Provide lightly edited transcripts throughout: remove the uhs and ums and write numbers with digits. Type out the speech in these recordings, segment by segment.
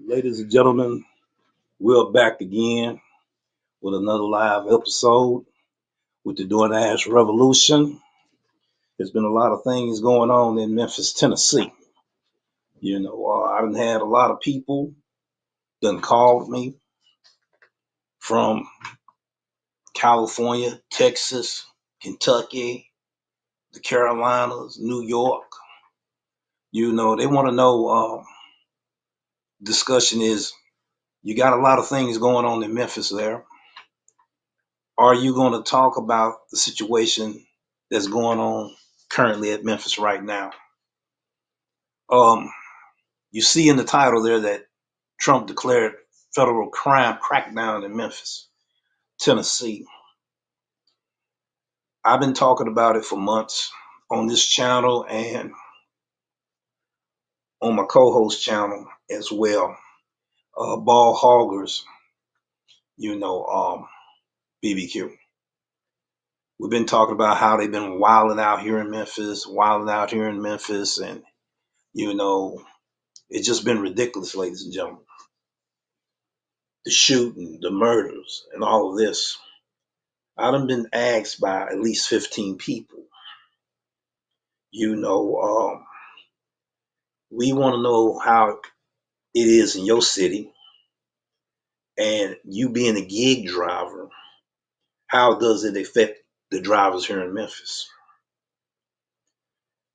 Ladies and gentlemen, we're back again with another live episode with the DoorDash Revolution. There's been a lot of things going on in Memphis, Tennessee. I done had a lot of people done called me from California, Texas, Kentucky, the Carolinas, New York. They want to know. Discussion is you got a lot of things going on in Memphis there. Are you going to talk about the situation that's going on currently at Memphis right now? Um, you see in the title there that Trump declared federal crime crackdown in Memphis, Tennessee. I've been talking about it for months on this channel and on my co-host channel as well. Ballhoggerz, BBQ. We've been talking about how they've been wilding out here in Memphis, and it's just been ridiculous, ladies and gentlemen. The shooting, the murders, and all of this. I done been asked by at least 15 people. You know, um, we want to know how it is in your city, and you being a gig driver, how does it affect the drivers here in Memphis?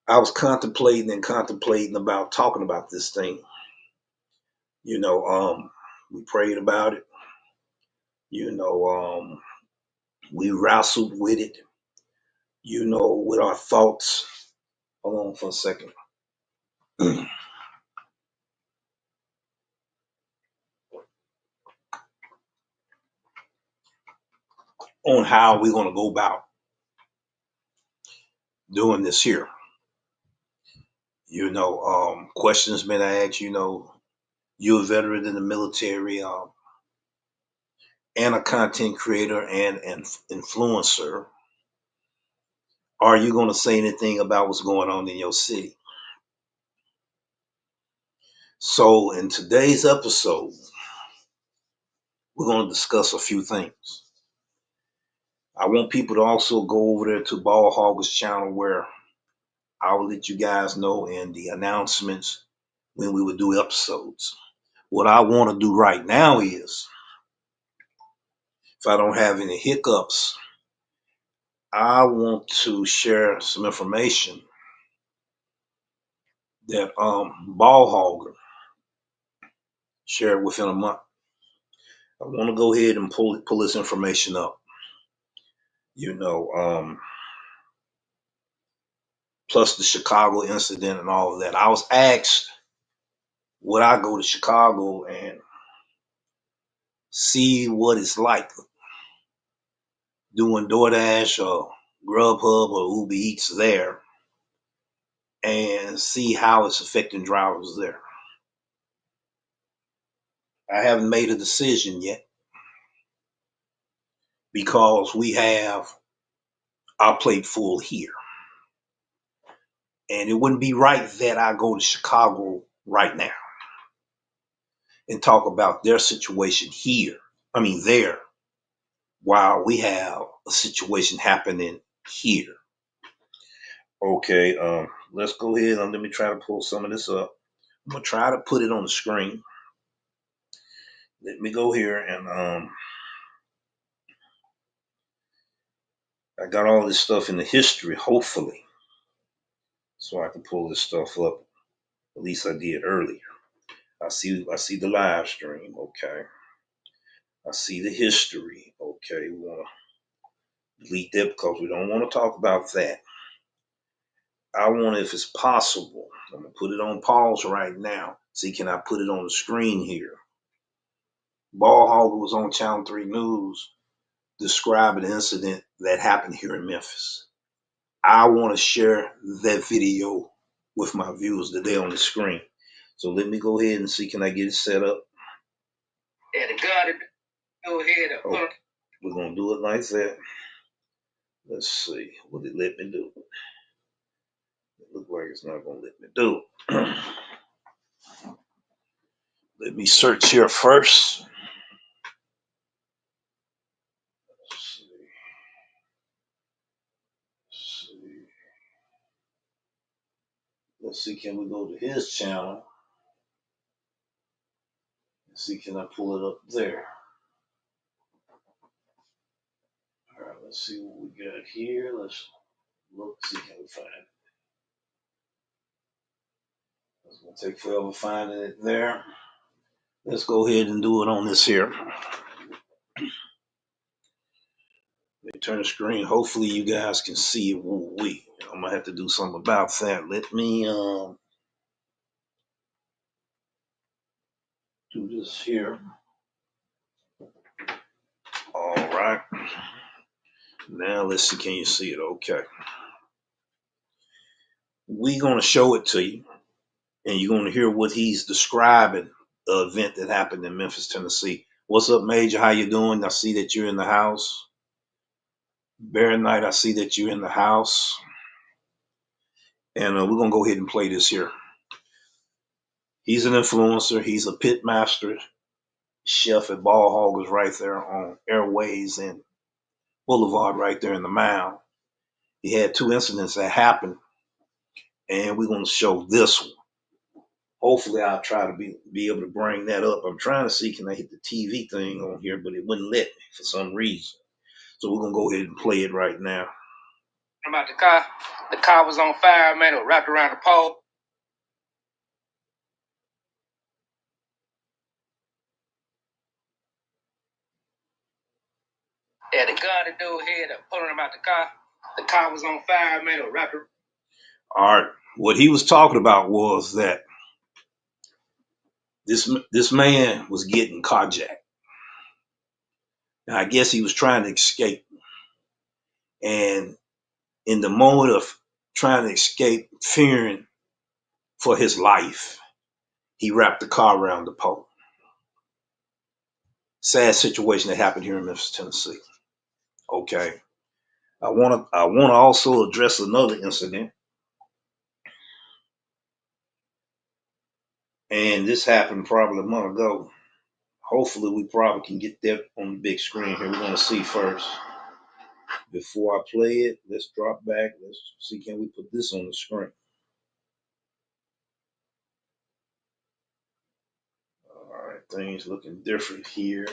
I was contemplating about talking about this thing. You know, um, we prayed about it. You know, um, we wrestled with it. With our thoughts. Hold on for a second. On how we're going to go about doing this here. Questions been asked. You're a veteran in the military, and a content creator and an influencer. Are you going to say anything about what's going on in your city? So, in today's episode, we're going to discuss a few things. I want people to also go over there to Ballhoggerz channel where I will let you guys know in the announcements when we will do episodes. What I want to do right now is, if I don't have any hiccups, I want to share some information that Ballhogger shared within a month. I want to go ahead and pull this information up. You know, um, Plus the Chicago incident and all of that. I was asked would I go to Chicago and see what it's like doing DoorDash or Grubhub or Uber Eats there and see how it's affecting drivers there. I haven't made a decision yet because we have our plate full here. And it wouldn't be right that I go to Chicago right now and talk about their situation here. There, while we have a situation happening here. Okay, let's go ahead and let me try to pull some of this up. I'm gonna try to put it on the screen. Let me go here and I got all this stuff in the history, hopefully, so I can pull this stuff up. At least I did earlier. I see the live stream. Okay, I see the history. Okay, we want to delete that because we don't want to talk about that. I want, if it's possible, I'm gonna put it on pause right now. See, can I put it on the screen here? Ballhogger was on Channel 3 News describing an incident that happened here in Memphis. I want to share that video with my viewers today on the screen. So let me go ahead and see, can I get it set up? And God, go ahead. Oh, we're going to do it like that. Let's see. Will it let me do it? It looks like it's not going to let me do it. Let me search here first. Let's see, can we go to his channel? Let's see, can I pull it up there? All right, let's see what we got here. Let's look, see, can we find it? It's gonna take forever finding it there. Let's go ahead and do it on this here. Let me turn the screen. Hopefully you guys can see it. Woo-wee. I'm gonna have to do something about that. Let me do this here. All right. Now let's see. Can you see it? Okay. We're gonna show it to you, and you're gonna hear what he's describing. The event that happened in Memphis, Tennessee. What's up, Major? How you doing? I see that you're in the house. Bear Knight, I see that you're in the house. And we're going to go ahead and play this here. He's an influencer. He's a pit master, chef at Ballhoggerz right there on Airways and Boulevard right there in the Mound. He had two incidents that happened, and we're going to show this one. Hopefully, I'll try to be able to bring that up. I'm trying to see, can I hit the TV thing on here, but it wouldn't let me for some reason. So we're going to go ahead and play it right now. About the car. The car was on fire, man. It was wrapped around the pole. Yeah, the gun the dude here that pulling him out the car. The car was on fire, man. It was wrapped. All right. What he was talking about was that this man was getting carjacked. Now, I guess he was trying to escape. And in the moment of trying to escape, fearing for his life, he wrapped the car around the pole. Sad situation that happened here in Memphis, Tennessee. Okay. I want to also address another incident. And this happened probably a month ago. Hopefully we probably can get that on the big screen here. We're going to see first. Before I play it, let's drop back. Let's see, can we put this on the screen? All right, things looking different here.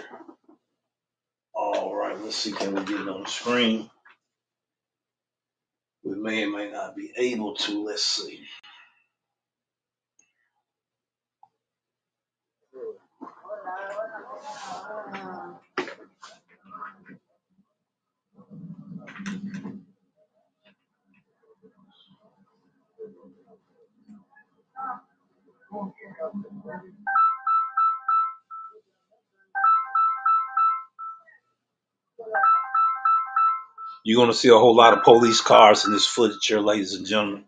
All right, let's see, can we get it on the screen? We may or may not be able to. Let's see. You're going to see a whole lot of police cars in this footage here, ladies and gentlemen.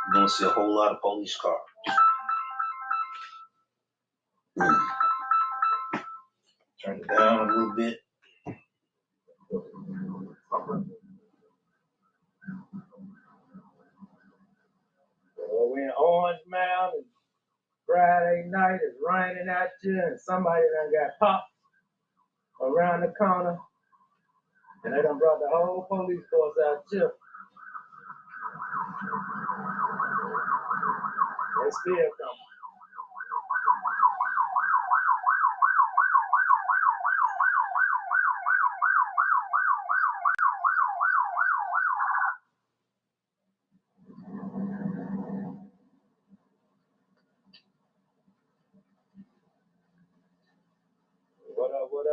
You're going to see a whole lot of police cars. Turn it down a little bit. Well, we're in Orange Mountain. Friday night, it's raining out here, and somebody done got popped around the corner, and they done brought the whole police force out here. They still coming.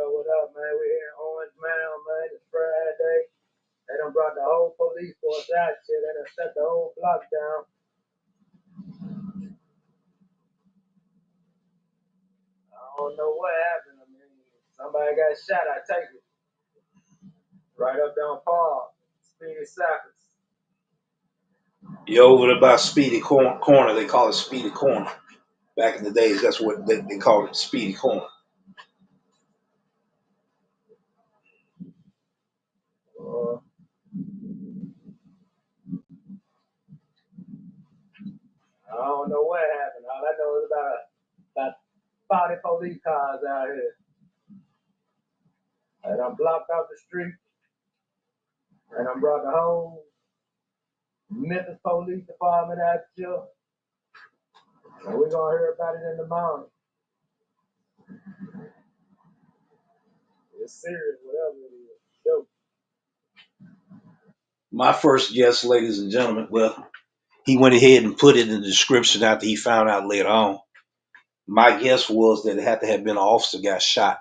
What up, man? We're here in Orange Mountain, man. It's Friday. They done brought the whole police force out here. They done shut the whole block down. I don't know what happened. I mean, somebody got shot, I take it. Right up down Park, Speedy Sackers. You're over there by Speedy Corner. They call it Speedy Corner. Back in the days, that's what they called it, Speedy Corner. I don't know what happened. All I know is about 40 police cars out here. And I'm blocked off the street. And I brought the whole Memphis Police Department out here. And we're going to hear about it in the morning. It's serious, whatever it is. Dope. My first guess, ladies and gentlemen, well, he went ahead and put it in the description after he found out later on. My guess was that it had to have been an officer got shot.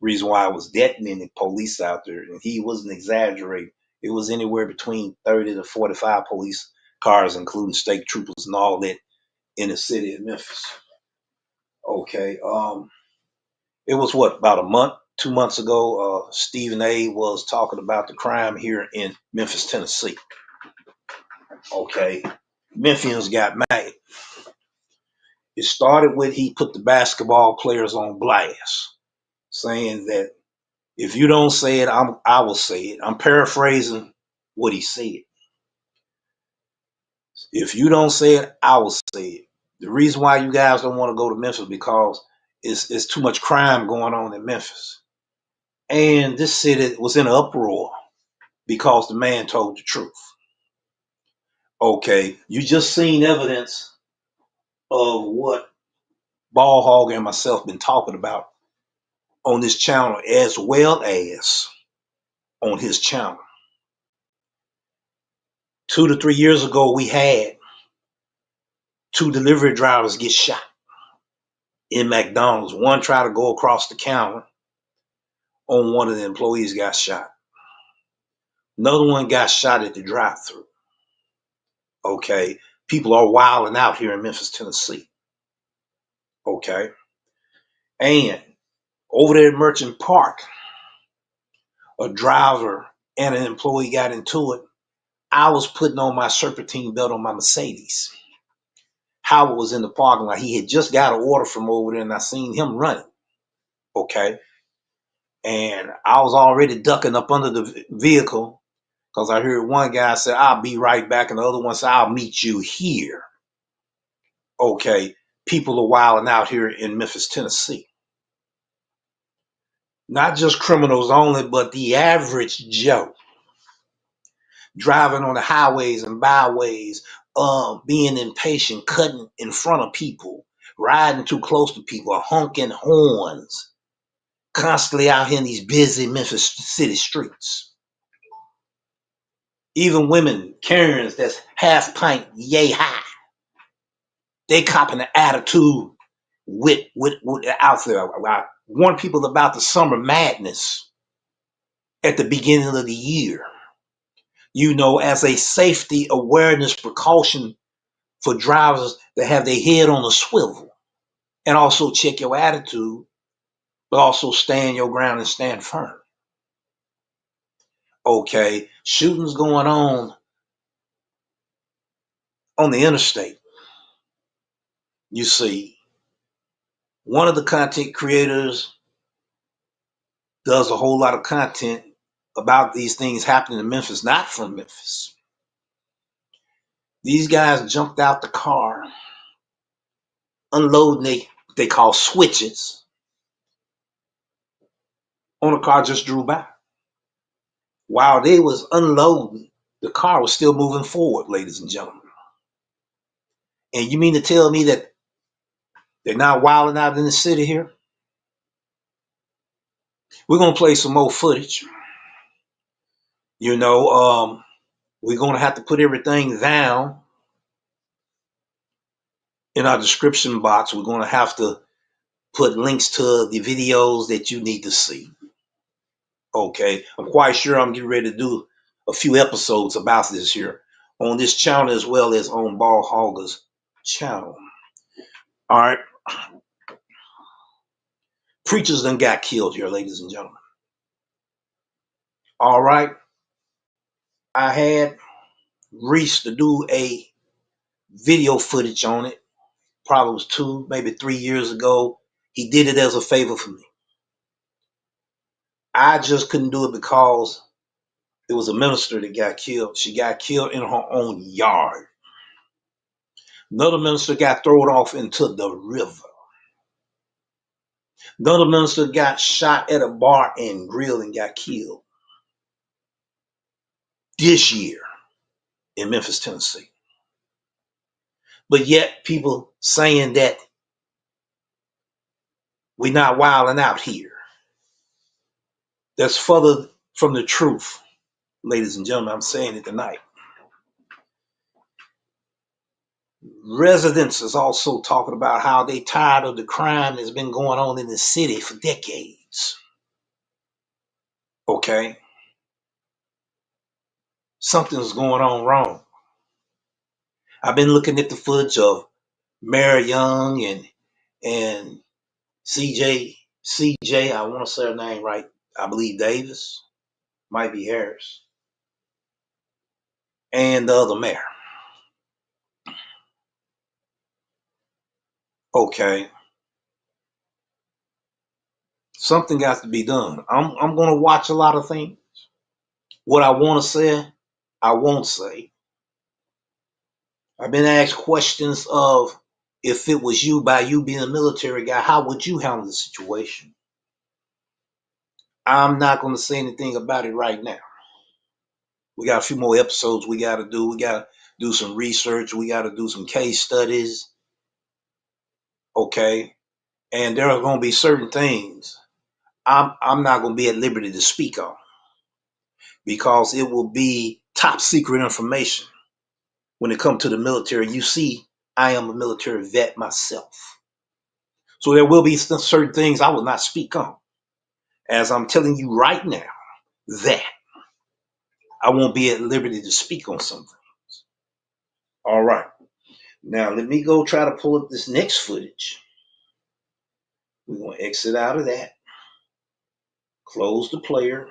Reason why it was that many police out there, and he wasn't exaggerating. It was anywhere between 30 to 45 police cars, including state troopers and all that, in the city of Memphis. Okay. It was what, about a month, 2 months ago, Stephen A was talking about the crime here in Memphis, Tennessee. Okay. Memphians got mad. It started with he put the basketball players on blast, saying that if you don't say it, I will say it. I'm paraphrasing what he said. If you don't say it, I will say it. The reason why you guys don't want to go to Memphis because it's too much crime going on in Memphis. And this city was in an uproar because the man told the truth. Okay, you just seen evidence of what Ballhoggerz and myself been talking about on this channel as well as on his channel. 2 to 3 years ago, we had 2 delivery drivers get shot in McDonald's. One tried to go across the counter on one of the employees got shot. Another one got shot at the drive-thru. Okay, people are wilding out here in Memphis, Tennessee. Okay, and over there at Merchant Park, a driver and an employee got into it. I was putting on my serpentine belt on my Mercedes. Howard was in the parking lot. He had just got an order from over there, and I seen him running. Okay, and I was already ducking up under the vehicle because I heard one guy say, "I'll be right back," and the other one said, "I'll meet you here." Okay, people are wilding out here in Memphis, Tennessee. Not just criminals only, but the average Joe driving on the highways and byways, being impatient, cutting in front of people, riding too close to people, honking horns, constantly out here in these busy Memphis city streets. Even women, Karens that's half pint, yay high, they copping the attitude with out there. I warn people about the summer madness at the beginning of the year. You know, as a safety awareness precaution for drivers that have their head on a swivel and also check your attitude, but also stand your ground and stand firm. Okay, shootings going on the interstate. You see, one of the content creators does a whole lot of content about these things happening in Memphis, not from Memphis. These guys jumped out the car, unloading they call switches on a car just drew by. While they was unloading, the car was still moving forward, ladies and gentlemen. And you mean to tell me that they're not wilding out in the city here? We're gonna play some more footage. You know, we're gonna have to put everything down in our description box. We're gonna have to put links to the videos that you need to see. Okay, I'm quite sure I'm getting ready to do a few episodes about this here on this channel as well as on Ballhoggerz channel. All right, preachers done got killed here, ladies and gentlemen. All right, I had Reese to do a video footage on it. Probably was 2, maybe 3 years ago. He did it as a favor for me. I just couldn't do it because it was a minister that got killed. She got killed in her own yard. Another minister got thrown off into the river. Another minister got shot at a bar and grill and got killed this year in Memphis, Tennessee. But yet people saying that we're not wilding out here. That's further from the truth, ladies and gentlemen. I'm saying it tonight. Residents is also talking about how they tired of the crime that's been going on in the city for decades. Okay? Something's going on wrong. I've been looking at the footage of Mary Young and CJ, I want to say her name right. I believe Davis, might be Harris, and the other mayor. Okay, something got to be done. I'm going to watch a lot of things. What I want to say, I won't say. I've been asked questions of if it was you, by you being a military guy, how would you handle the situation? I'm not going to say anything about it right now. We got a few more episodes we got to do. We got to do some research. We got to do some case studies. Okay. And there are going to be certain things I'm not going to be at liberty to speak on because it will be top secret information when it comes to the military. You see, I am a military vet myself. So there will be certain things I will not speak on. As I'm telling you right now, that I won't be at liberty to speak on something. All right. Now let me go try to pull up this next footage. We're going to exit out of that. Close the player.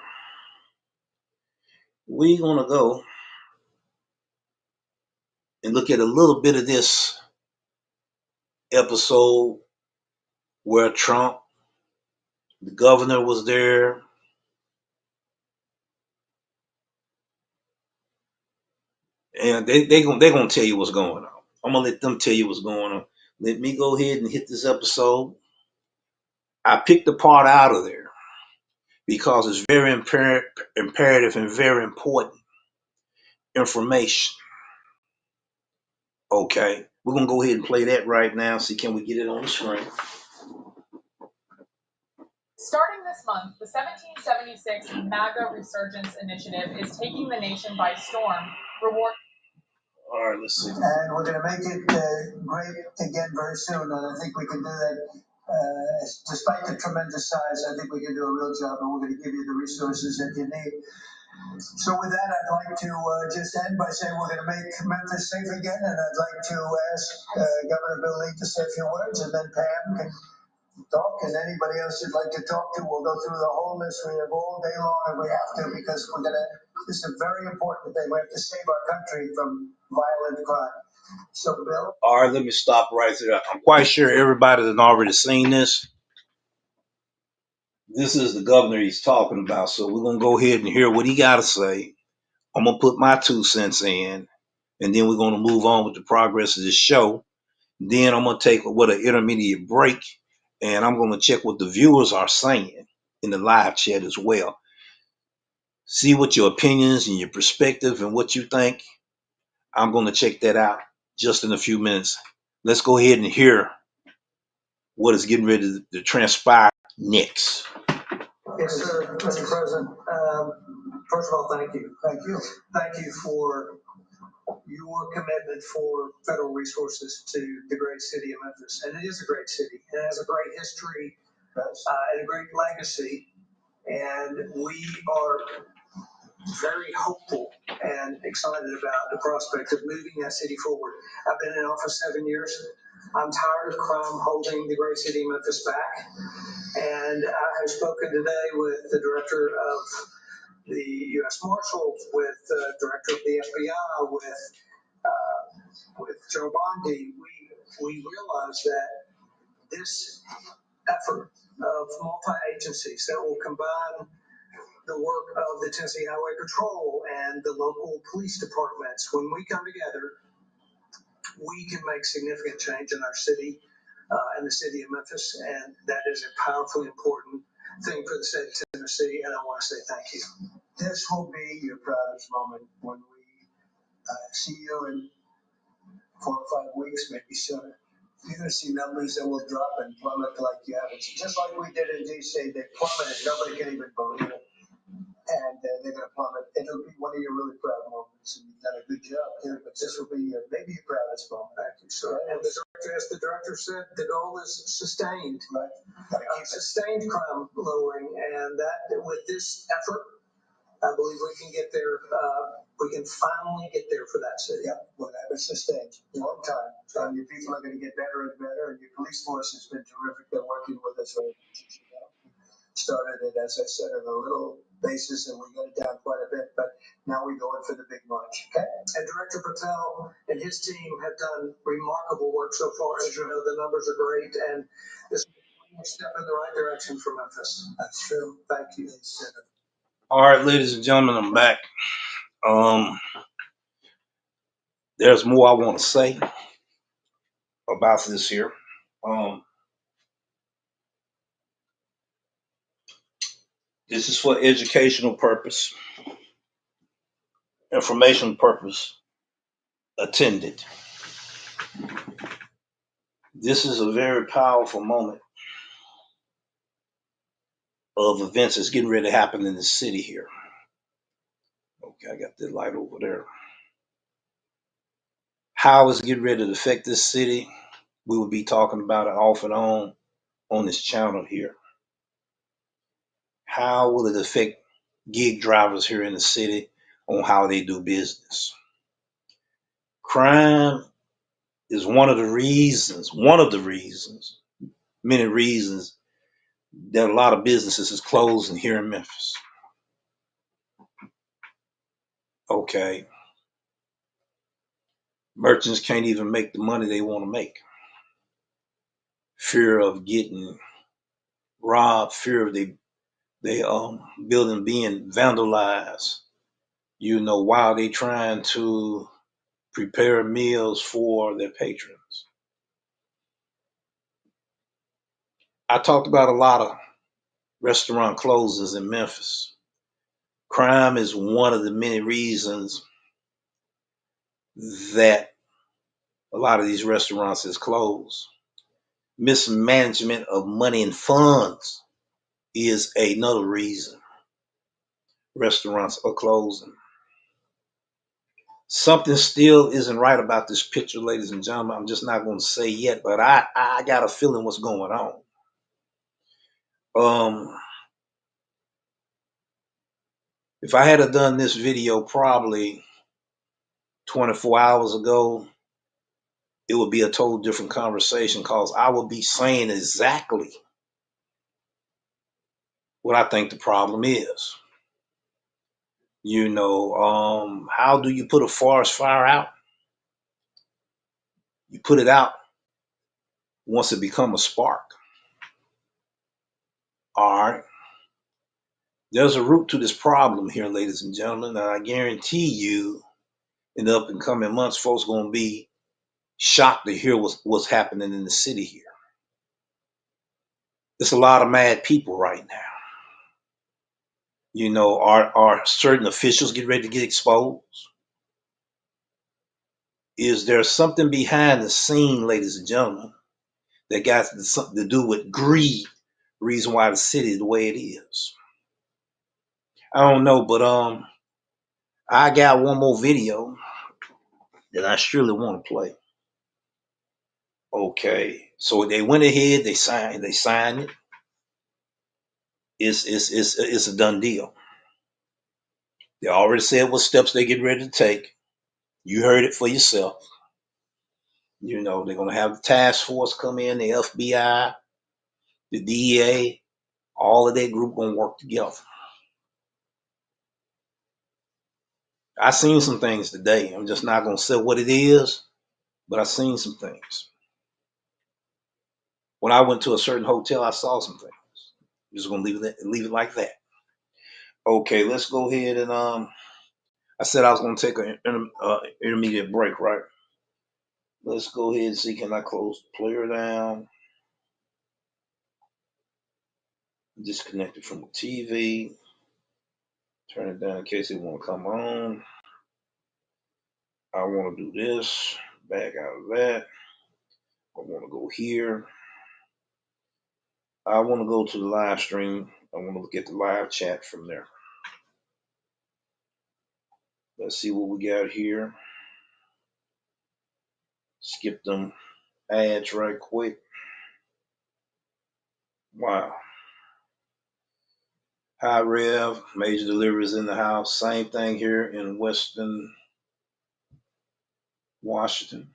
We're going to go and look at a little bit of this episode where Trump, the governor, was there. And they're gonna tell you what's going on. I'm gonna let them tell you what's going on. Let me go ahead and hit this episode. I picked the part out of there because it's very imperative and very important information. Okay, we're gonna go ahead and play that right now. See, can we get it on the screen? Starting this month, the 1776 MAGA Resurgence Initiative is taking the nation by storm. All right, let's see. And we're going to make it great again very soon. And I think we can do that. Despite the tremendous size, I think we can do a real job, and we're going to give you the resources that you need. So with that, I'd like to just end by saying we're going to make Memphis safe again, and I'd like to ask Governor Bill Lee to say a few words, and then Pam can talk, and anybody else you'd like to talk to, we'll go through the whole list. We have all day long if we have to, because this is a very important thing. We have to save our country from violent crime. So, Bill? All right, let me stop right there. I'm quite sure everybody has already seen this. This is the governor he's talking about, so we're going to go ahead and hear what he got to say. I'm going to put my 2 cents in, and then we're going to move on with the progress of this show. Then I'm going to take an intermediate break, and I'm going to check what the viewers are saying in the live chat as well. See what your opinions and your perspective and what you think. I'm going to check that out just in a few minutes. Let's go ahead and hear what is getting ready to transpire next. Yes, sir, Mr. President. First of all, thank you. Thank you. Thank you for your commitment for federal resources to the great city of Memphis. And it is a great city. It has a great history and a great legacy. And we are very hopeful and excited about the prospect of moving that city forward. I've been in office 7 years. I'm tired of crime holding the great city of Memphis back. And I have spoken today with the director of the U.S. Marshals, with the director of the FBI, with Joe Bondi. We realize that this effort of multi-agencies that will combine the work of the Tennessee Highway Patrol and the local police departments, when we come together, we can make significant change in our city. in the city of Memphis, and that is a powerfully important thing for the state of Tennessee, and I want to say thank you. This will be your proudest moment when we see you in 4 or 5 weeks, maybe sooner. You're going to see numbers that will drop and plummet like you haven't. Just like we did in DC, they plummeted. Nobody can even believe it. And they're going to plummet. It'll be one of your really proud moments. And you've done a good job here, but this will be maybe your proudest moment, actually. So, and the director, as the director said, the goal is sustained, right? Sustained crime lowering. And that with this effort, I believe we can get there. We can finally get there for that city. Yeah, well, that was sustained a long time. So your people are going to get better and better, and your police force has been terrific. They're working with us very much. Started it, as I said, on a little basis, and we got it down quite a bit. But now we're going for the big march. Okay. And Director Patel and his team have done remarkable work so far. As you know, the numbers are great, and this is a step in the right direction for Memphis. That's true. Thank you. All right, ladies and gentlemen, I'm back. There's more I want to say about this here. This is for educational purpose, information purpose attended. This is a very powerful moment of events that's getting ready to happen in the city here. Okay, I got the light over there. How it's getting ready to affect this city, we will be talking about it off and on this channel here. How will it affect gig drivers here in the city on how they do business? Crime is one of the reasons, many reasons that a lot of businesses is closing here in Memphis. Okay. Merchants can't even make the money they want to make. Fear of getting robbed, fear of they building being vandalized. You know, while they trying to prepare meals for their patrons. I talked about a lot of restaurant closings in Memphis. Crime is one of the many reasons that a lot of these restaurants is closed. Mismanagement of money and funds is another reason restaurants are closing. Something still isn't right about this picture, ladies and gentlemen. I'm just not going to say yet, but I got a feeling what's going on. If I had done this video probably 24 hours ago, it would be a total different conversation because I would be saying exactly what I think the problem is. You know, how do you put a forest fire out? You put it out once it becomes a spark. All right. There's a root to this problem here, ladies and gentlemen, and I guarantee you in the up and coming months, folks going to be shocked to hear what's happening in the city here. There's a lot of mad people right now. You know, are certain officials getting ready to get exposed? Is there something behind the scene, ladies and gentlemen, that got something to do with greed, reason why the city is the way it is? I don't know, but I got one more video that I surely want to play. Okay, so they went ahead, they signed it. It's a done deal. They already said what steps they get ready to take. You heard it for yourself. You know, they're gonna have the task force come in, the FBI, the DEA, all of that group gonna work together. I seen some things today. I'm just not gonna say what it is, but I seen some things. When I went to a certain hotel, I saw some things. I'm just gonna leave it like that. Okay, let's go ahead and I said I was gonna take an intermediate break, right? Let's go ahead and see, can I close the player down? Disconnected from the TV. Turn it down in case it won't come on. I want to do this. Back out of that. I want to go here. I want to go to the live stream. I want to look at the live chat from there. Let's see what we got here. Skip them ads right quick. Wow. High Rev, major deliveries in the house. Same thing here in Western Washington.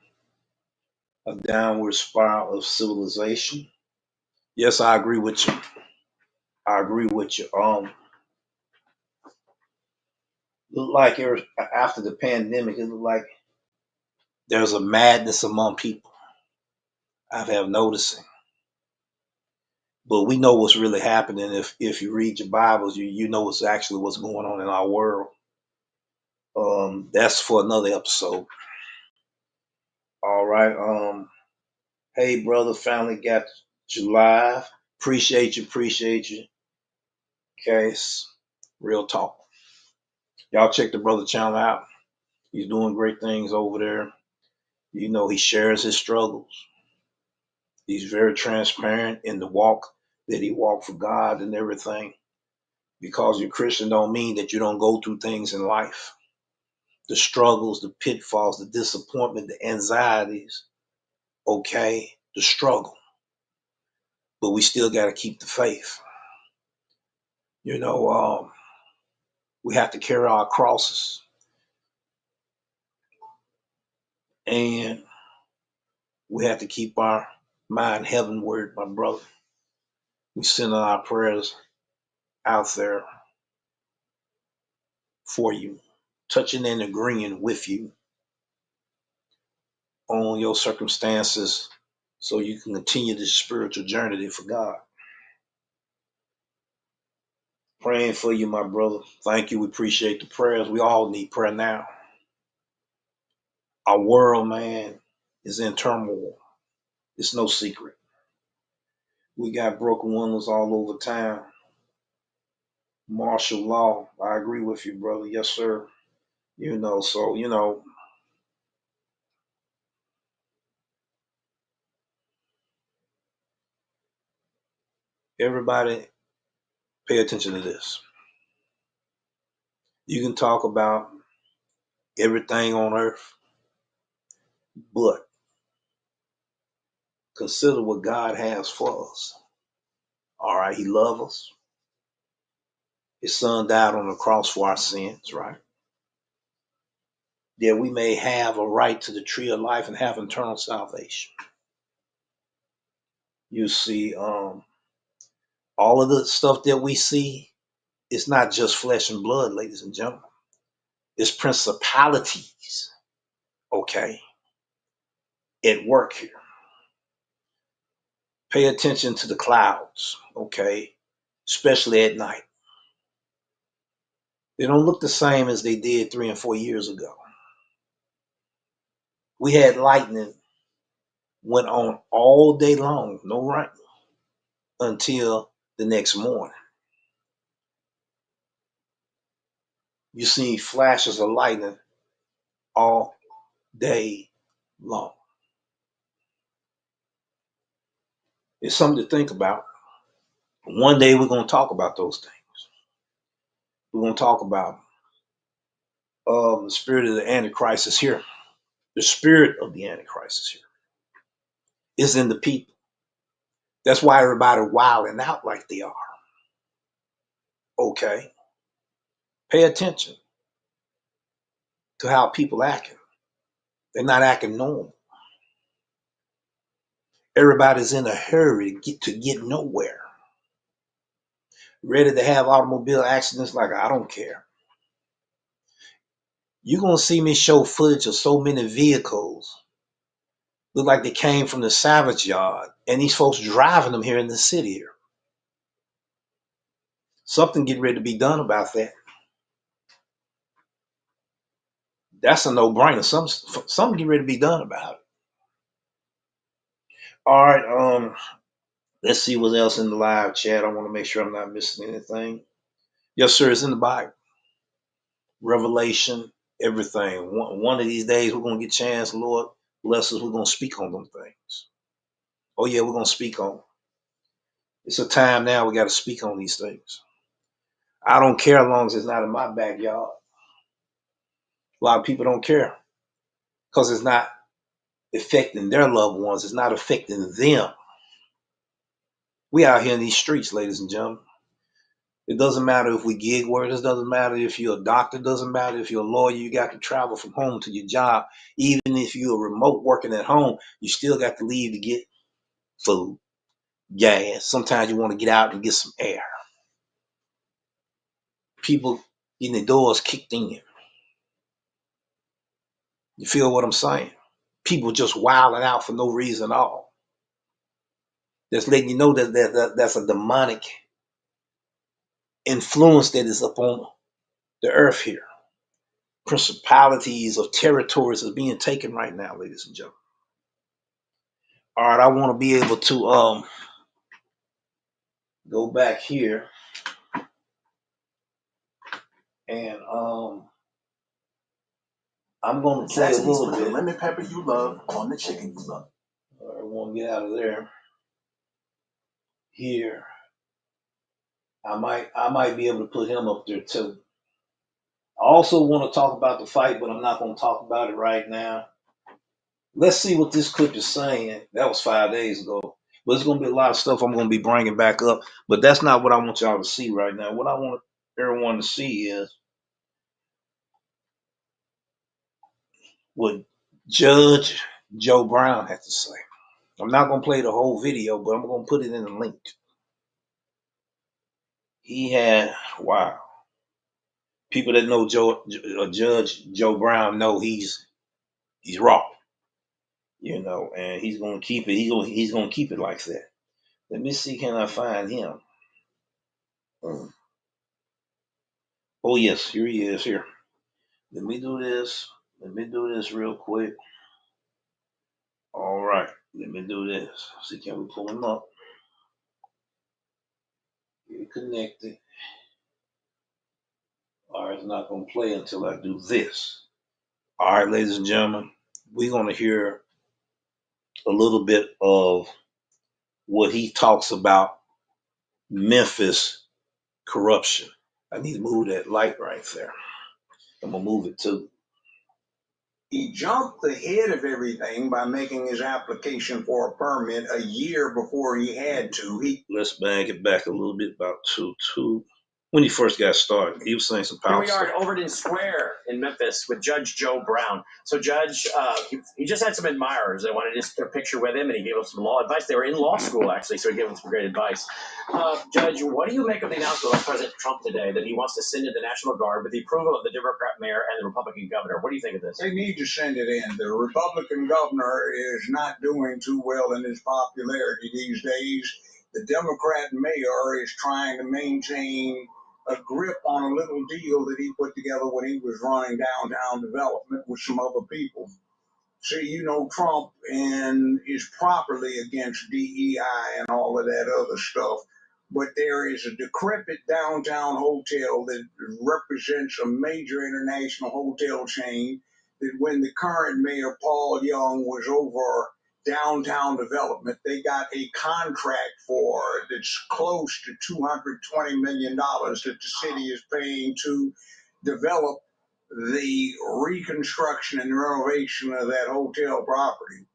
A downward spiral of civilization. Yes, I agree with you. I agree with you. Look like after the pandemic, it looked like there's a madness among people. I have noticing. But we know what's really happening if you read your Bibles, you know what's going on in our world. That's for another episode. All right. Hey brother, finally got you live. Appreciate you. Okay, real talk. Y'all check the brother channel out. He's doing great things over there. You know, he shares his struggles. He's very transparent in the walk that he walked for God and everything. Because you're Christian don't mean that you don't go through things in life. The struggles, the pitfalls, the disappointment, the anxieties, okay, the struggle. But we still got to keep the faith. You know, we have to carry our crosses. And we have to keep our mind heavenward, my brother. We send our prayers out there for you, touching and agreeing with you on your circumstances so you can continue this spiritual journey for God. Praying for you, my brother. Thank you. We appreciate the prayers. We all need prayer now. Our world, man, is in turmoil. It's no secret. We got broken windows all over town. Martial law. I agree with you, brother. Yes, sir. You know, so, everybody pay attention to this. You can talk about everything on earth, but consider what God has for us. All right, he loves us. His son died on the cross for our sins, right? That we may have a right to the tree of life and have eternal salvation. You see, all of the stuff that we see, it's not just flesh and blood, ladies and gentlemen. It's principalities, okay, at work here. Pay attention to the clouds, okay, especially at night. They don't look the same as they did 3 and 4 years ago. We had lightning went on all day long, no rain, until the next morning. You see flashes of lightning all day long. It's something to think about. One day we're going to talk about those things. We're going to talk about the spirit of the Antichrist is here. The spirit of the Antichrist is here. It's in the people. That's why everybody wilding out like they are. Okay. Pay attention to how people acting. They're not acting normal. Everybody's in a hurry to get nowhere. Ready to have automobile accidents like I don't care. You're going to see me show footage of so many vehicles. Look like they came from the salvage yard. And these folks driving them here in the city here. Something getting ready to be done about that. That's a no-brainer. Something getting ready to be done about it. All right. Let's see what else in the live chat. I want to make sure I'm not missing anything. Yes, sir. It's in the Bible. Revelation, everything. One of these days we're gonna get a chance, Lord bless us, we're gonna speak on them things. Oh yeah, we're gonna speak on them. It's a time now we gotta speak on these things. I don't care as long as it's not in my backyard. A lot of people don't care because it's not affecting their loved ones, it's not affecting them. We out here in these streets, ladies and gentlemen. It doesn't matter if we gig workers, doesn't matter if you're a doctor, doesn't matter if you're a lawyer, you got to travel from home to your job. Even if you're remote working at home, you still got to leave to get food, gas. Sometimes you want to get out and get some air. People getting their doors kicked in. You feel what I'm saying? People just wilding out for no reason at all. Just letting you know that's a demonic influence that is upon the earth here. Principalities of territories are being taken right now, ladies and gentlemen. All right, I want to be able to go back here and I'm going to play a little bit. The lemon pepper you love on the chicken you love. All right, I want to get out of there. Here, I might be able to put him up there too. I also want to talk about the fight, but I'm not going to talk about it right now. Let's see what this clip is saying. That was 5 days ago. But there's going to be a lot of stuff I'm going to be bringing back up. But that's not what I want y'all to see right now. What I want everyone to see is what Judge Joe Brown had to say. I'm not going to play the whole video, but I'm going to put it in the link. He had, wow. People that know Judge Joe Brown know he's raw, you know, and he's going to keep it. He's going to keep it like that. Let me see, can I find him? Oh yes, here he is. Here, let me do this. Let me do this real quick. All right, let me do this. See, can we pull him up? Get connected. All right, it's not going to play until I do this. All right, ladies and gentlemen, we're going to hear a little bit of what he talks about Memphis corruption. I need to move that light right there. I'm going to move it too. He jumped ahead of everything by making his application for a permit a year before he had to. Let's bang it back a little bit about two. When he first got started, he was saying some powerful Here we are at Overton Square in Memphis with Judge Joe Brown. So Judge, he just had some admirers. They wanted to just get a picture with him, and he gave them some law advice. They were in law school, actually, so he gave them some great advice. Judge, what do you make of the announcement by President Trump today that he wants to send in the National Guard with the approval of the Democrat mayor and the Republican governor? What do you think of this? They need to send it in. The Republican governor is not doing too well in his popularity these days. The Democrat mayor is trying to maintain a grip on a little deal that he put together when he was running downtown development with some other people. See, you know, Trump is properly against DEI and all of that other stuff. But there is a decrepit downtown hotel that represents a major international hotel chain that when the current mayor, Paul Young, was over downtown development, they got a contract for that's close to $220 million that the city is paying to develop the reconstruction and renovation of that hotel property.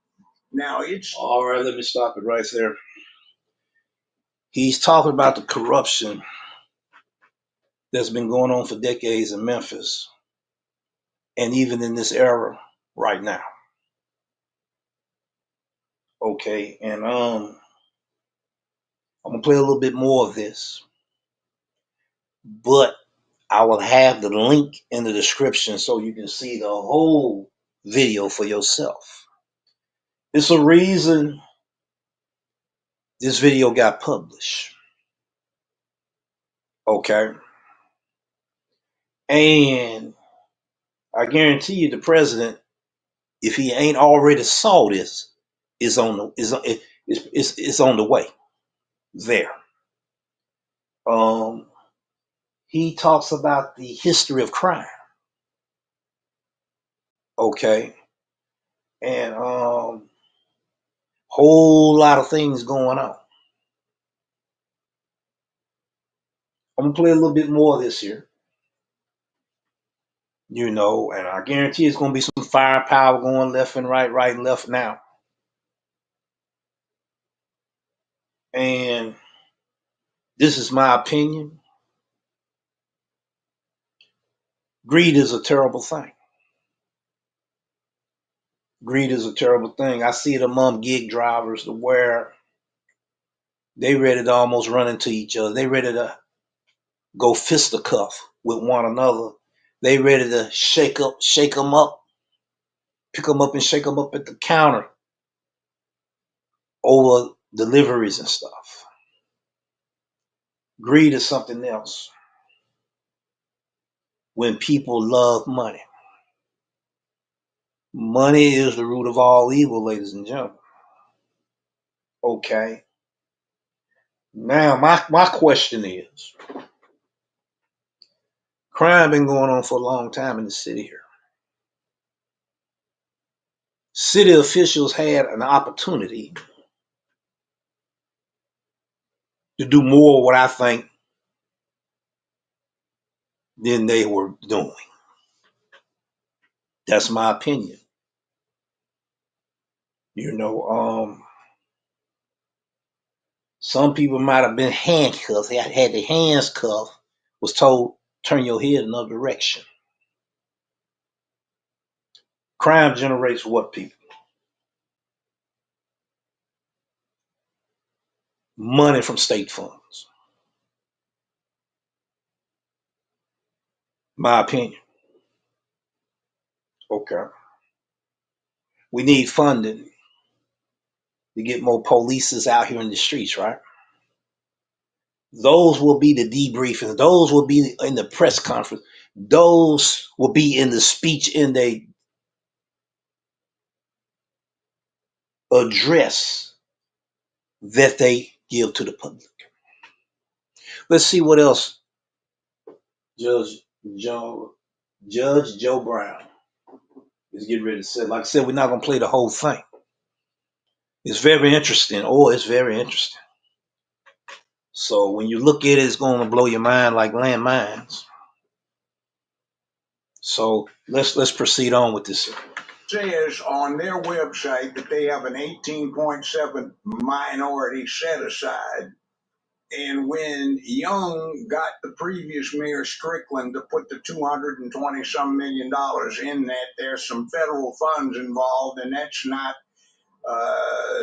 Now it's all right. Let me stop it right there. He's talking about the corruption that's been going on for decades in Memphis, and even in this era right now. Okay, and I'm gonna play a little bit more of this, but I will have the link in the description so you can see the whole video for yourself. It's a reason this video got published. Okay. And I guarantee you the president, if he ain't already saw this, is on the way. there. He talks about the history of crime. Okay. And whole lot of things going on. I'm gonna play a little bit more this year. And I guarantee it's gonna be some firepower going left and right, right and left now. And this is my opinion. Greed is a terrible thing. Greed is a terrible thing. I see it among gig drivers to where they ready to almost run into each other. They ready to go fisticuff with one another. They ready to shake them up, pick them up and shake them up at the counter over deliveries and stuff. Greed is something else. When people love money. Money is the root of all evil, ladies and gentlemen. Okay. Now, my question is, crime been going on for a long time in the city here. City officials had an opportunity to do more, what I think, than they were doing. That's my opinion. Some people might have been handcuffed. They had their hands cuffed, was told, turn your head another direction. Crime generates what, people? Money from state funds. My opinion. Okay. We need funding to get more polices out here in the streets, right? Those will be the debriefings. Those will be in the press conference. Those will be in the speech in the address that they give to the public. Let's see what else Judge Joe Brown is getting ready to say. Like I said, we're not going to play the whole thing. It's very interesting. It's very interesting. So when you look at it, it's going to blow your mind like landmines. So let's proceed on with this. Says on their website that they have an 18.7 minority set aside. And when Young got the previous mayor Strickland to put the $220 some million in that, there's some federal funds involved, and that's not,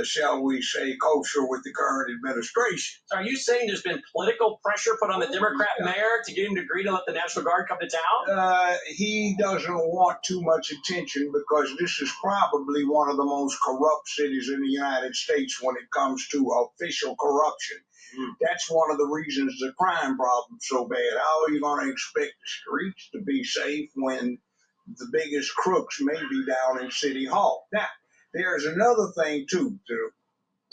shall we say, kosher with the current administration. So are you saying there's been political pressure put on the Democrat mayor to get him to agree to let the National Guard come to town? He doesn't want too much attention because this is probably one of the most corrupt cities in the United States when it comes to official corruption. That's one of the reasons the crime problem's so bad. How are you going to expect the streets to be safe when the biggest crooks may be down in City Hall? Now, there's another thing, too. The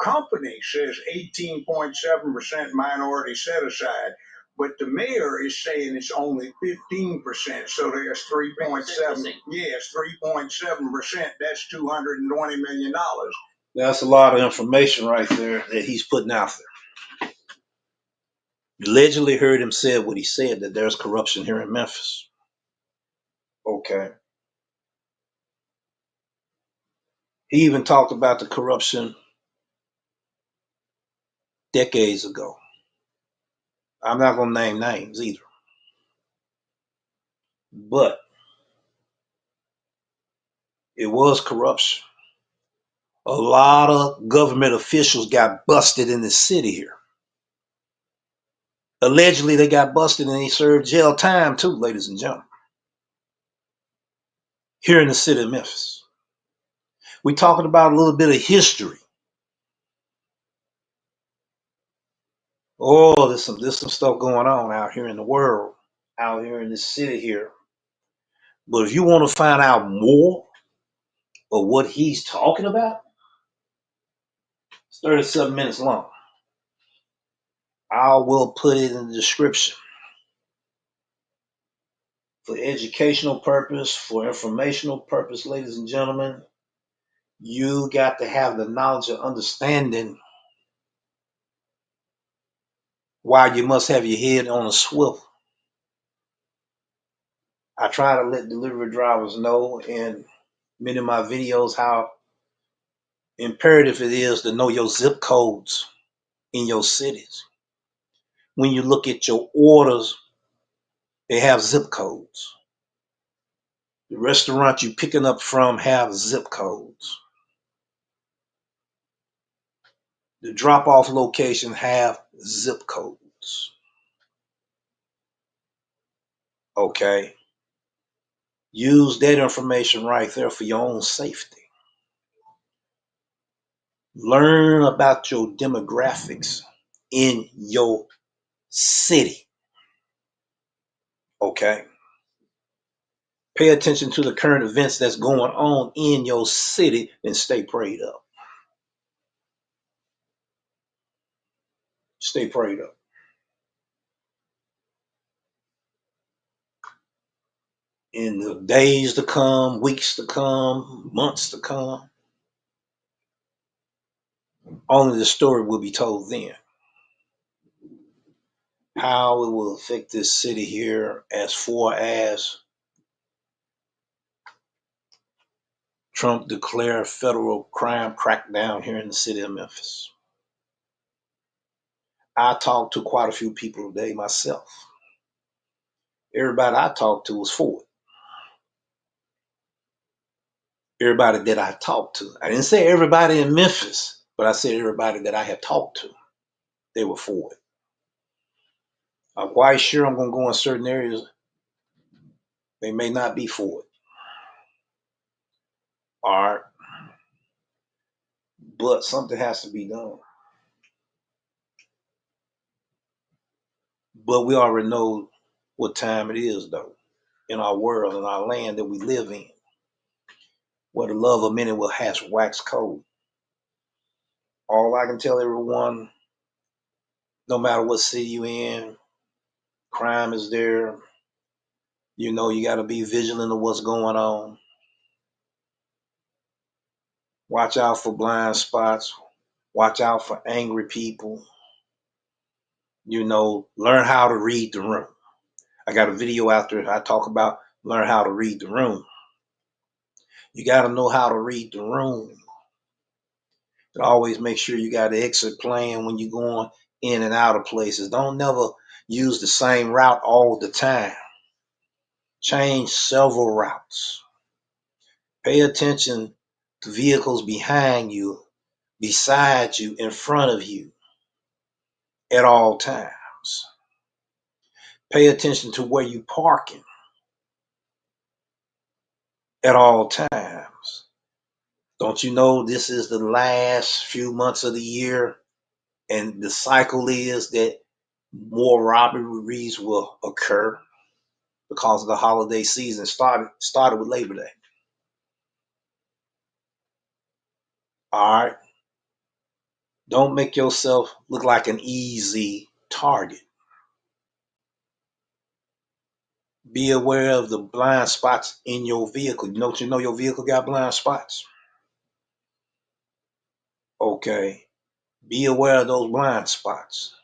company says 18.7% minority set aside, but the mayor is saying it's only 15%. So there's 3.7. Yes, 3.7%. That's $220 million. That's a lot of information right there that he's putting out there. You allegedly heard him say what he said, that there's corruption here in Memphis. Okay. He even talked about the corruption decades ago. I'm not going to name names either. But it was corruption. A lot of government officials got busted in the city here. Allegedly, they got busted and they served jail time too, ladies and gentlemen. Here in the city of Memphis. We're talking about a little bit of history. There's some stuff going on out here in the world, out here in the city here. But if you want to find out more of what he's talking about, it's 37 minutes long. I will put it in the description. For educational purpose, for informational purpose, ladies and gentlemen, you got to have the knowledge and understanding why you must have your head on a swivel. I try to let delivery drivers know in many of my videos how imperative it is to know your zip codes in your cities. When you look at your orders, they have zip codes. The restaurant you picking up from have zip codes. The drop-off location have zip codes. Okay? Use that information right there for your own safety. Learn about your demographics in your city. Okay? Pay attention to the current events that's going on in your city and stay prayed up. Stay prayed up. In the days to come, weeks to come, months to come, only the story will be told then. How it will affect this city here as far as Trump declared federal crime crackdown here in the city of Memphis. I talked to quite a few people today myself. Everybody I talked to was for it. Everybody that I talked to. I didn't say everybody in Memphis, but I said everybody that I had talked to. They were for it. I'm quite sure I'm going to go in certain areas. They may not be for it. All right. But something has to be done. But we already know what time it is, though, in our world, in our land that we live in, where the love of many will has waxed cold. All I can tell everyone, no matter what city you in, crime is there. You know, you got to be vigilant of what's going on. Watch out for blind spots. Watch out for angry people. You know, learn how to read the room. I got a video out there. I talk about learn how to read the room. You got to know how to read the room. And always make sure you got the exit plan when you're going in and out of places. Don't never use the same route all the time. Change several routes. Pay attention to vehicles behind you, beside you, in front of you at all times. Pay attention to where you're parking at all times. Don't you know this is the last few months of the year, and the cycle is that more robberies will occur because of the holiday season started with Labor Day. All right. Don't make yourself look like an easy target. Be aware of the blind spots in your vehicle. You know your vehicle got blind spots. Okay. Be aware of those blind spots.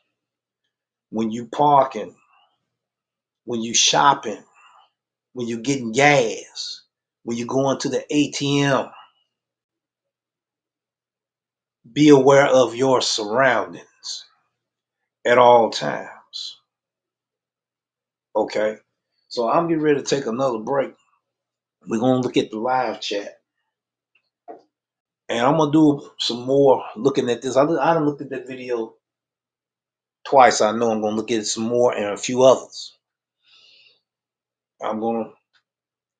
When you parking, when you shopping, when you getting gas, when you going to the ATM, be aware of your surroundings at all times. Okay. So I'm getting ready to take another break. We're going to look at the live chat. And I'm going to do some more looking at this. I done looked at that video twice. I know I'm going to look at it some more and a few others. I'm going to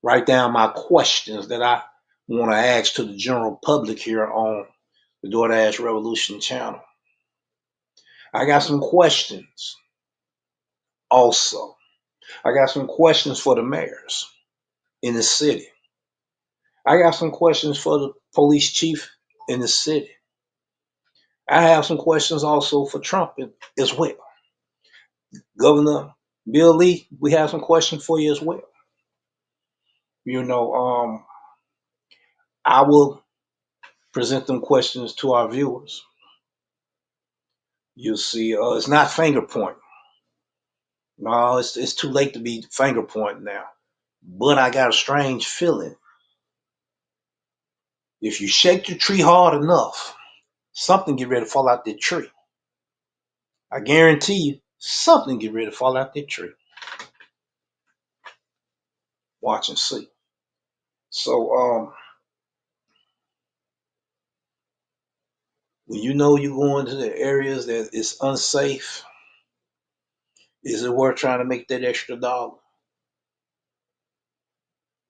write down my questions that I want to ask to the general public here on the DoorDash Revolution channel. I got some questions also. I got some questions for the mayors in the city. I got some questions for the police chief in the city. I have some questions also for Trump as well. Governor Bill Lee, we have some questions for you as well. You know, I will present them questions to our viewers. You'll see, it's not finger pointing. No, it's too late to be finger pointing now. But I got a strange feeling. If you shake the tree hard enough, something get ready to fall out that tree. I guarantee you, something get ready to fall out that tree. Watch and see. So, when you know you're going to the areas that it's unsafe, is it worth trying to make that extra dollar?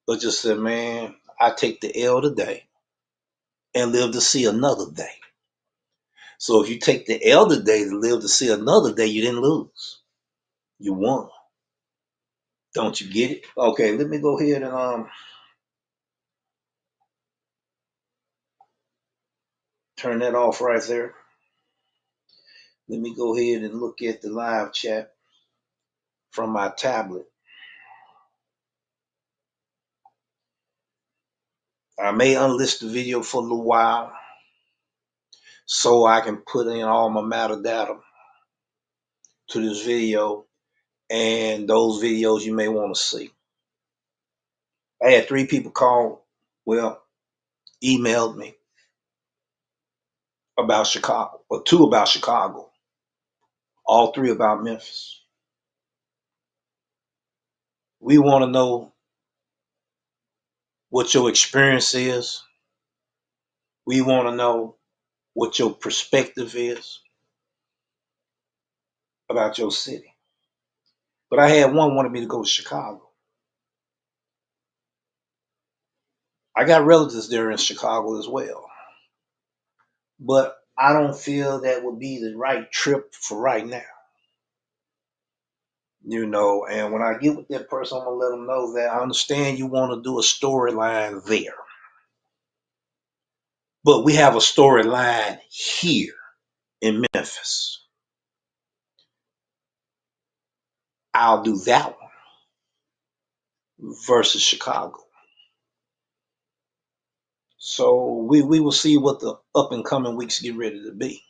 Or just say, man, I take the L today and live to see another day. So if you take the L today to live to see another day, you didn't lose. You won. Don't you get it? Okay, let me go ahead and turn that off right there. Let me go ahead and look at the live chat from my tablet. I may unlist the video for a little while so I can put in all my metadata to this video and those videos you may want to see. I had 3 people call, well, emailed me about Chicago, or 2 about Chicago, all 3 about Memphis. We want to know what your experience is. We want to know what your perspective is about your city. But I had one wanted me to go to Chicago. I got relatives there in Chicago as well. But I don't feel that would be the right trip for right now. You know, and when I get with that person, I'm going to let them know that I understand you want to do a storyline there. But we have a storyline here in Memphis. I'll do that one versus Chicago. So we will see what the up and coming weeks get ready to be.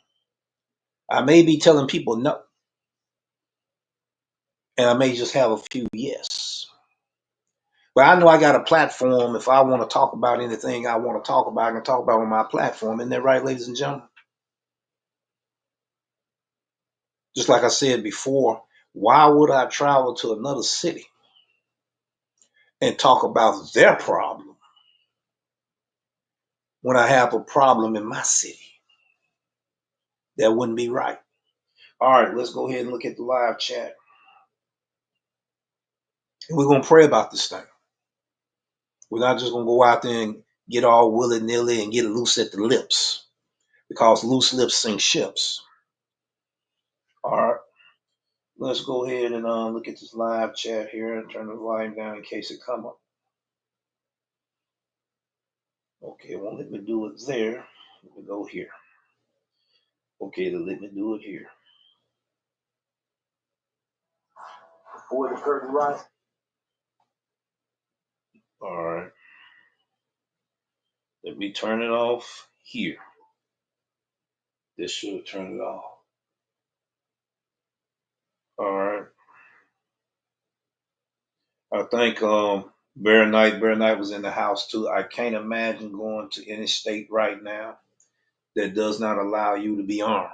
I may be telling people no, and I may just have a few yes. But I know I got a platform. If I want to talk about anything I want to talk about, I can talk about on my platform. Isn't that right, ladies and gentlemen? Just like I said before, why would I travel to another city and talk about their problem when I have a problem in my city? That wouldn't be right. All right, let's go ahead and look at the live chat. And we're going to pray about this thing. We're not just going to go out there and get all willy-nilly and get loose at the lips, because loose lips sink ships. All right, let's go ahead and look at this live chat here and turn the volume down in case it come up. Okay, it won't let me do it there. Let me go here. Okay, let me do it here. Before the curtain rises. All right. Let me turn it off here. This should turn it off. All right. I think Bear Knight was in the house too. I can't imagine going to any state right now that does not allow you to be armed.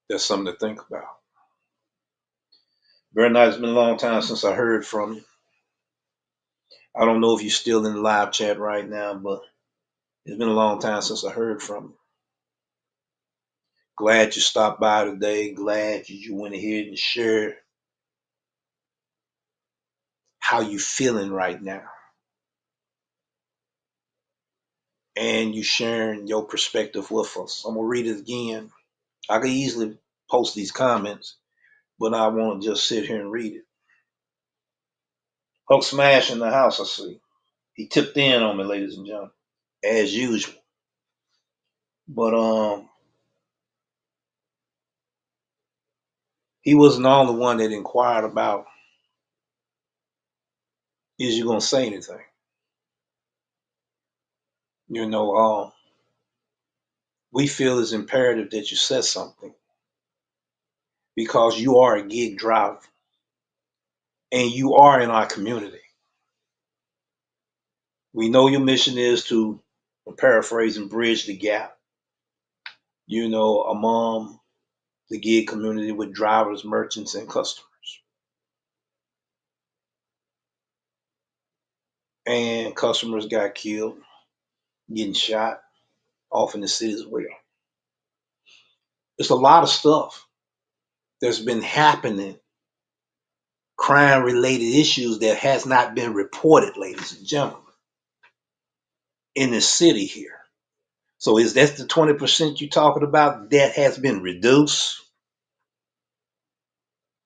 That's something to think about. Bear Knight, it's been a long time since I heard from you. I don't know if you're still in the live chat right now, but it's been a long time since I heard from you. Glad you stopped by today. Glad you went ahead and shared how you feeling right now. And you sharing your perspective with us. I'm gonna read it again. I could easily post these comments, but I want to just sit here and read it. Hulk Smash in the house, I see. He tipped in on me, ladies and gentlemen, as usual. But he wasn't the only one that inquired about, is you gonna say anything? You know, we feel it's imperative that you say something because you are a gig driver and you are in our community. We know your mission is to, I'm paraphrasing, bridge the gap, you know, among the gig community with drivers, merchants, and customers. And customers got killed, getting shot off in the city as well. It's a lot of stuff that's been happening, crime related issues that has not been reported, ladies and gentlemen, in the city here. So is that the 20% you're talking about that has been reduced?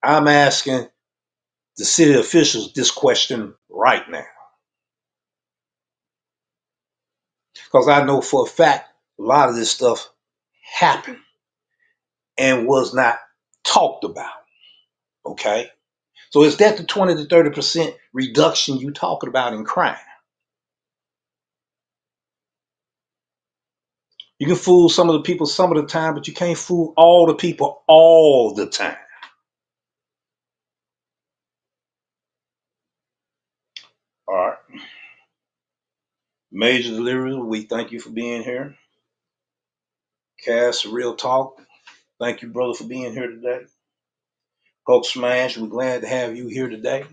I'm asking the city officials this question right now. Because I know for a fact a lot of this stuff happened and was not talked about. Okay? So is that the 20 to 30% reduction you talking about in crime? You can fool some of the people some of the time, but you can't fool all the people all the time. All right. Major Delivery, we thank you for being here. Cass, Real Talk, thank you, brother, for being here today. Hulk Smash, we're glad to have you here today.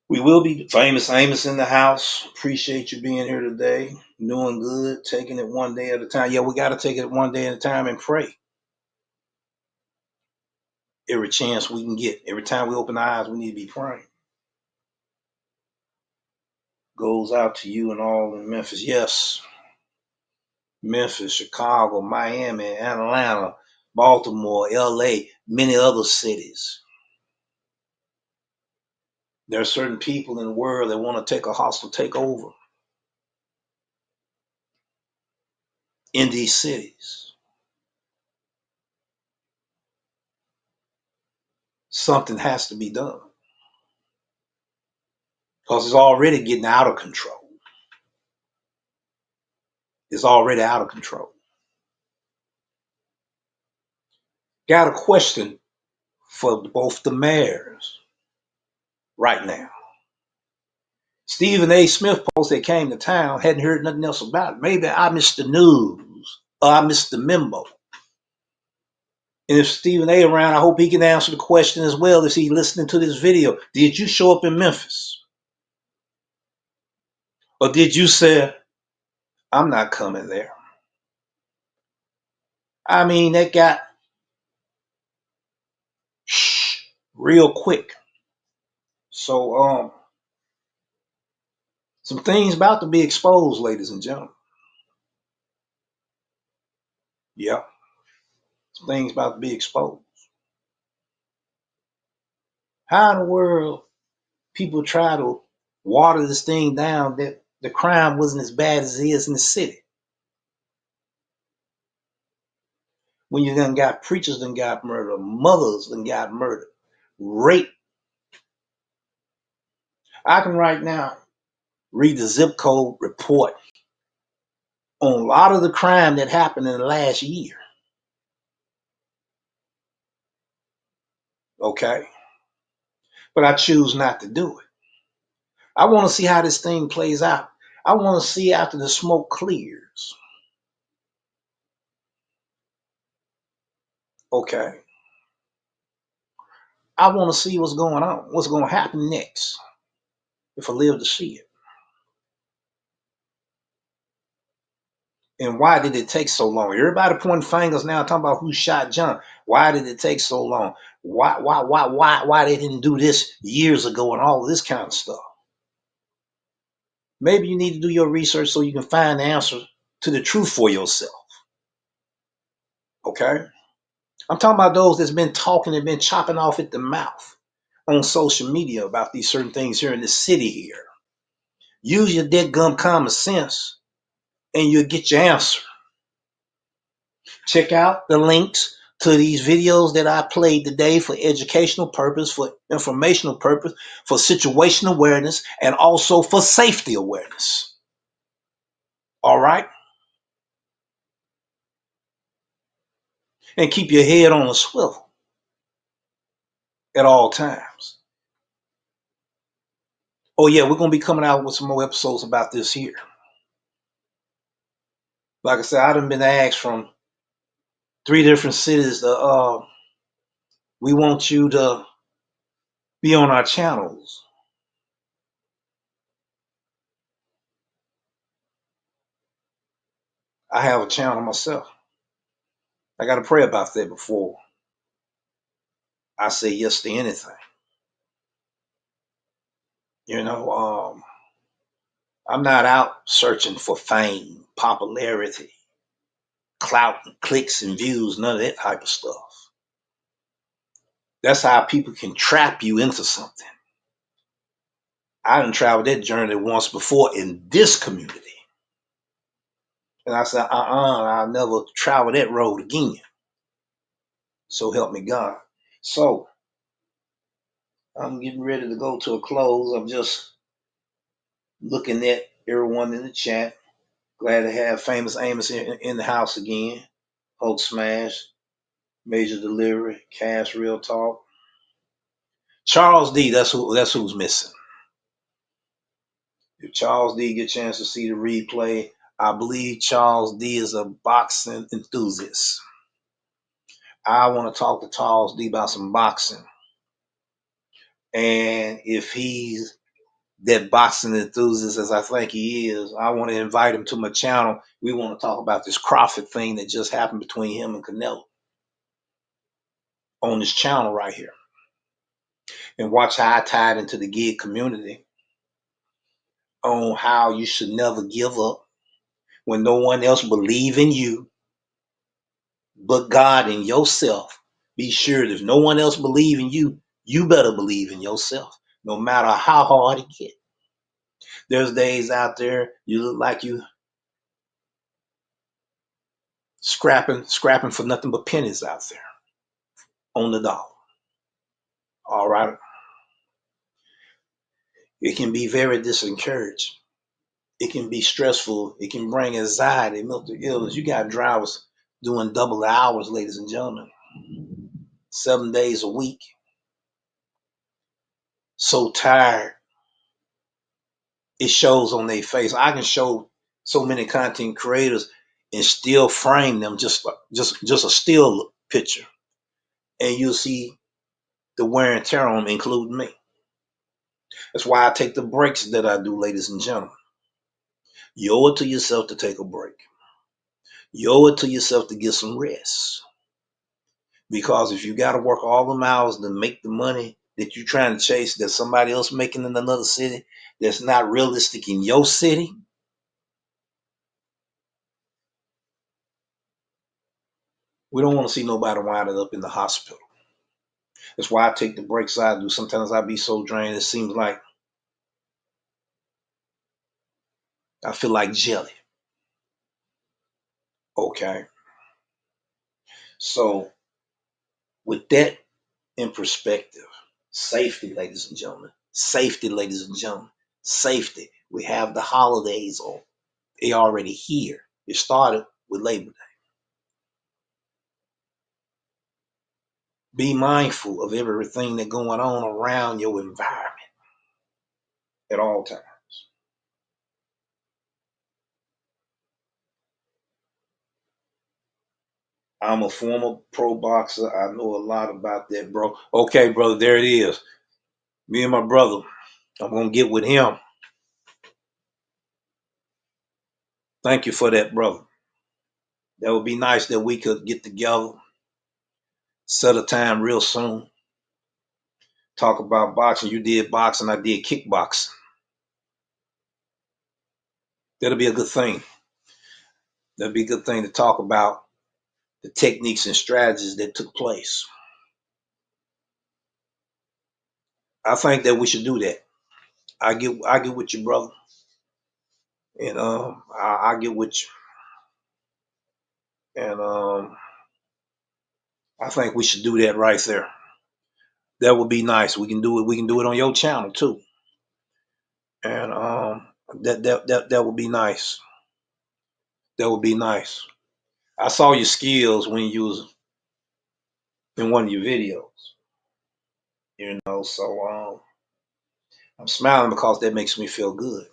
We will be famous Amos in the house. Appreciate you being here today. Doing good, taking it one day at a time. Yeah, we got to take it one day at a time and pray. Every chance we can get, every time we open our eyes, we need to be praying. Goes out to you and all in Memphis. Yes, Memphis, Chicago, Miami, Atlanta, Baltimore, LA, many other cities. There are certain people in the world that want to take a hostile takeover in these cities. Something has to be done because it's already getting out of control. It's already out of control. Got a question for both the mayors right now. Stephen A. Smith posted they came to town, hadn't heard nothing else about it. Maybe I missed the news or I missed the memo. And if Stephen A. around, I hope he can answer the question as well. Is he listening to this video? Did you show up in Memphis? Or did you say, I'm not coming there? I mean, that got real quick. So some things about to be exposed, ladies and gentlemen. Yeah, some things about to be exposed. How in the world people try to water this thing down that the crime wasn't as bad as it is in the city? When you done got preachers done got murdered, mothers done got murdered, rape. I can right now read the zip code report on a lot of the crime that happened in the last year. Okay? But I choose not to do it. I want to see how this thing plays out. I want to see after the smoke clears. Okay? I want to see what's going on, what's going to happen next if I live to see it. And why did it take so long? Everybody pointing fingers now, talking about who shot John. Why did it take so long? Why they didn't do this years ago and all of this kind of stuff? Maybe you need to do your research so you can find the answer to the truth for yourself. Okay? I'm talking about those that's been talking and been chopping off at the mouth on social media about these certain things here in the city here. Use your dead gum common sense and you'll get your answer. Check out the links to these videos that I played today for educational purpose, for informational purpose, for situational awareness, and also for safety awareness. All right? And keep your head on a swivel at all times. Oh yeah, we're going to be coming out with some more episodes about this here. Like I said, I done been asked from 3 different cities to, we want you to be on our channels. I have a channel myself. I got to pray about that before I say yes to anything. You know, I'm not out searching for fame, popularity, clout, and clicks and views, none of that type of stuff. That's how people can trap you into something. I done traveled that journey once before in this community. And I said, I'll never travel that road again. So help me God. So I'm getting ready to go to a close. I'm just looking at everyone in the chat. Glad to have Famous Amos in the house again. Hulk Smash, Major Delivery, Cash Real Talk. Charles D, that's who's missing. If Charles D get a chance to see the replay, I believe Charles D is a boxing enthusiast. I want to talk to Charles D about some boxing. And if he's that boxing enthusiast as I think he is, I want to invite him to my channel. We want to talk about this Crawford thing that just happened between him and Canelo on this channel right here. And watch how I tied into the gig community on how you should never give up when no one else believes in you but God and yourself. Be sure that if no one else believes in you, you better believe in yourself, no matter how hard it gets. There's days out there you look like you scrapping for nothing but pennies out there on the dollar. All right. It can be very disencouraged. It can be stressful. It can bring anxiety, mental illness. You got drivers doing double the hours, ladies and gentlemen, 7 days a week. So tired. It shows on their face. I can show so many content creators and still frame them just a still picture, and you'll see the wear and tear on them, including me. That's why I take the breaks that I do, ladies and gentlemen. You owe it to yourself to take a break. You owe it to yourself to get some rest. Because if you got to work all them hours to make the money that you're trying to chase that somebody else making in another city that's not realistic in your city, we don't want to see nobody winding up in the hospital. That's why I take the breaks I do. Sometimes I be so drained, it seems like I feel like jelly. Okay. So with that in perspective, safety, ladies and gentlemen, safety, ladies and gentlemen, safety. We have the holidays on. They already here. It started with Labor Day. Be mindful of everything that's going on around your environment at all times. I'm a former pro boxer. I know a lot about that, bro. Okay, brother, there it is. Me and my brother, I'm going to get with him. Thank you for that, brother. That would be nice that we could get together, set a time real soon, talk about boxing. You did boxing, I did kickboxing. That'll be a good thing. That'll be a good thing to talk about the techniques and strategies that took place. I think that we should do that. I get with you, brother. And I get with you. And I think we should do that right there. That would be nice. We can do it. We can do it on your channel too. And that would be nice. That would be nice. I saw your skills when you was in one of your videos. You know, so I'm smiling because that makes me feel good.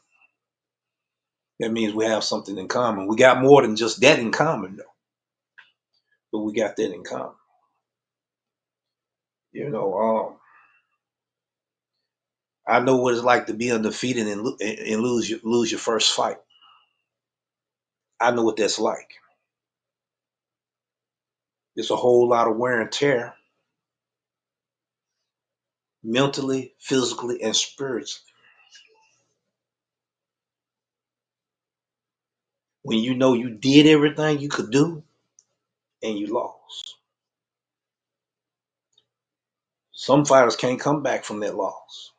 That means we have something in common. We got more than just that in common, though. But we got that in common. You know, I know what it's like to be undefeated and lose your first fight. I know what that's like. It's a whole lot of wear and tear, mentally, physically, and spiritually. When you know you did everything you could do and you lost. Some fighters can't come back from that loss.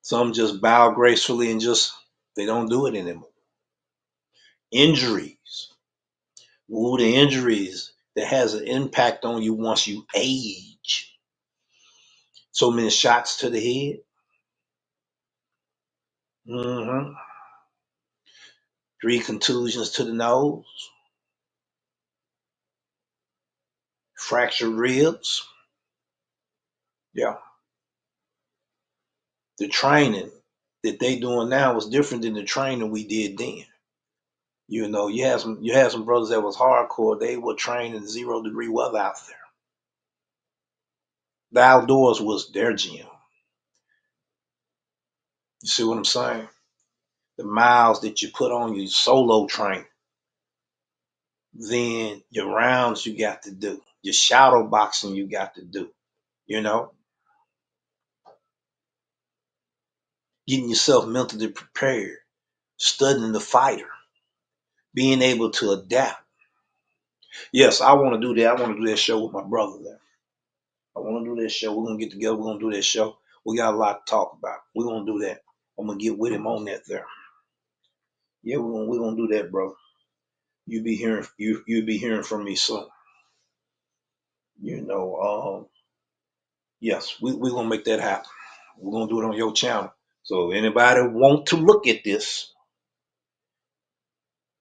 Some just bow gracefully and just they don't do it anymore. Injuries. Ooh, the injuries that has an impact on you once you age. So many shots to the head. Mm-hmm. 3 contusions to the nose. Fractured ribs. Yeah. The training that they doing now was different than the training we did then. You know, you had some brothers that was hardcore. They were trained in 0-degree weather out there. The outdoors was their gym. You see what I'm saying? The miles that you put on your solo train, then your rounds you got to do, your shadow boxing you got to do, you know, getting yourself mentally prepared, studying the fighter, being able to adapt. Yes, I want to do that. I want to do that show with my brother there. I want to do that show. We're going to get together. We're going to do that show. We got a lot to talk about. We're going to do that. I'm going to get with him on that there. Yeah, we're gonna do that, bro. You'll be hearing from me soon. You know, yes, we're gonna make that happen. We're gonna do it on your channel. So anybody want to look at this,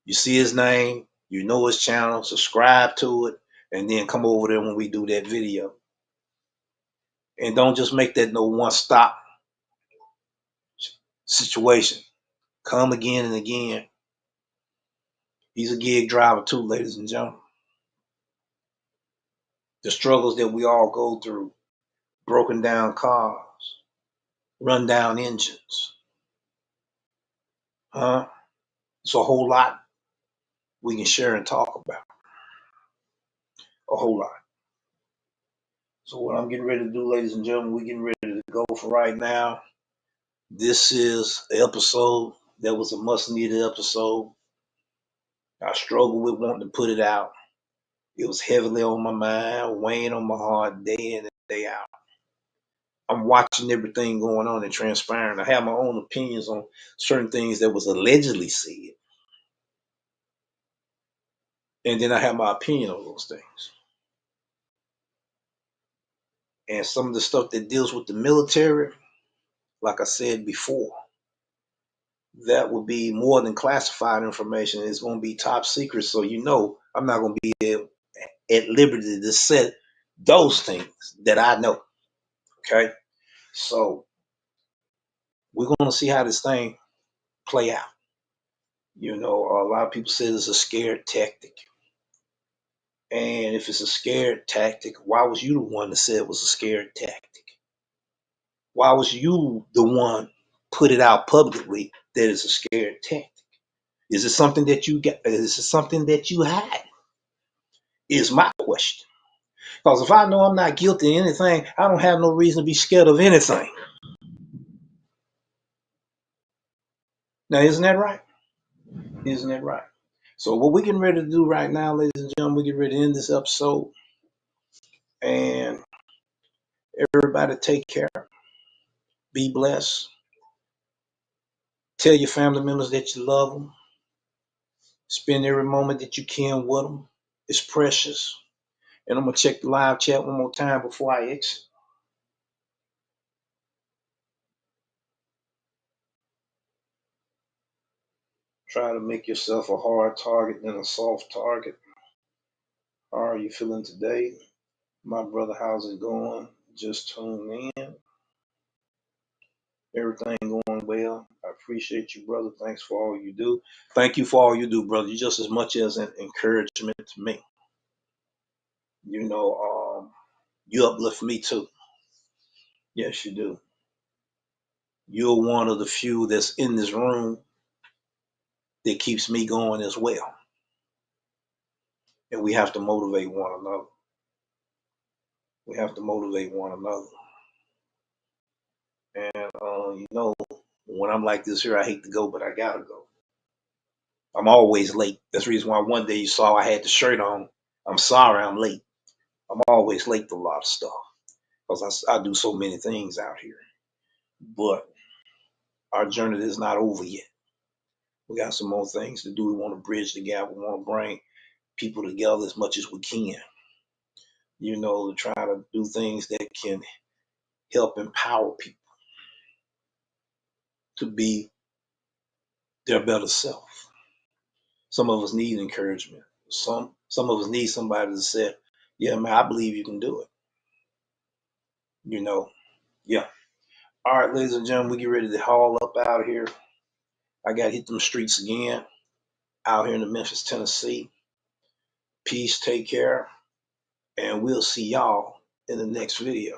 you see his name, you know his channel, subscribe to it, and then come over there when we do that video. And don't just make that no one stop situation. Come again and again. He's a gig driver too, ladies and gentlemen. The struggles that we all go through, broken down cars, run down engines. It's a whole lot we can share and talk about. A whole lot. So what I'm getting ready to do, ladies and gentlemen, we're getting ready to go for right now. This is an episode that was a must-needed episode. I struggled with wanting to put it out. It was heavily on my mind, weighing on my heart day in and day out. I'm watching everything going on and transpiring. I have my own opinions on certain things that was allegedly said. And then I have my opinion on those things. And some of the stuff that deals with the military, like I said before, that will be more than classified information. It's going to be top secret. So, you know, I'm not going to be at liberty to say those things that I know. Okay. So we're going to see how this thing play out. You know, a lot of people say it's a scared tactic. And if it's a scared tactic, why was you the one that said it was a scared tactic? Why was you the one put it out publicly that it's a scared tactic? Is it something that you get? Is it something that you had? Is my question. Because if I know I'm not guilty of anything, I don't have no reason to be scared of anything. Now, isn't that right? Isn't that right? So what we're getting ready to do right now, ladies and gentlemen, we get ready to end this episode. And everybody take care. Be blessed. Tell your family members that you love them. Spend every moment that you can with them. It's precious. And I'm going to check the live chat one more time before I exit. Try to make yourself a hard target than a soft target. How are you feeling today? My brother, how's it going? Just tuned in. Everything going well. I appreciate you, brother. Thanks for all you do. Thank you for all you do, brother. You're just as much as an encouragement to me. You know, you uplift me too. Yes, you do. You're one of the few that's in this room that keeps me going as well. And we have to motivate one another. We have to motivate one another. And, you know, when I'm like this here, I hate to go, but I gotta go. I'm always late. That's the reason why one day you saw I had the shirt on. I'm sorry I'm late. I'm always late to a lot of stuff because I do so many things out here. But our journey is not over yet. We got some more things to do. We want to bridge the gap. We want to bring people together as much as we can, you know, to try to do things that can help empower people to be their better self. Some of us need encouragement. Some of us need somebody to say, yeah, man, I believe you can do it. You know, yeah. All right, ladies and gentlemen, we get ready to haul up out of here. I got to hit them streets again out here in Memphis, Tennessee. Peace, take care, and we'll see y'all in the next video.